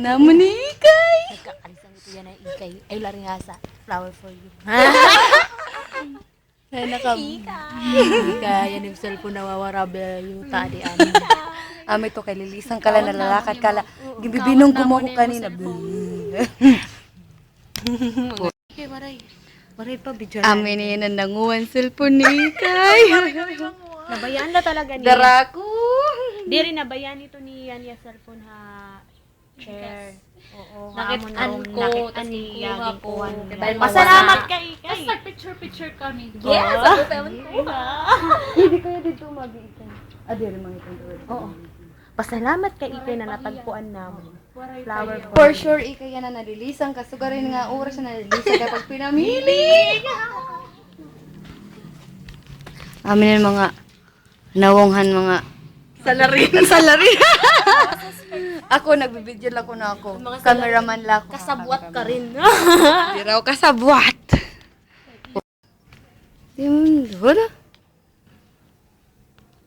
naman ni Ikay. Nagkakalisan ito yan ay ikay. Ay, laringasa. Flower for you. Ay, Ikay, yan yung cellphone nawawarabi yung tadi amin. Ame to kay lilisang kala nalalakad kala. Gibibinong gumo ko kanina. Ikay, maray. Maray pa, bidyo Ame niya na nanguwan cellphone ni Ikay. Nabayaan na talaga niya. Daraku. Di rin nabayaan ito ni yan yung cellphone ha. Share. Oo, Nakitaan ko, nakitaan tas ni kuha Yaging ko. kuhan. Dahil Pasalamat mawala. ka, Ikay. Tapos nag-picture-picture kami. Yes, Ako tayo ko. Hindi kaya dito mag-iikan. Diri mga ikan. Oo. Pasalamat ka, Ikay, na natagpuan namin. Flower for For sure, Ikay yan na nalilisang. Kasugarin nga oras na nalilisang kapag pinamili. Amin yung mga nawonghan mga salary. Ako, nagbibideo lang ko na ako. Cameraman lang ako. kasabwat ka rin. Di raw kasabwat. Wala.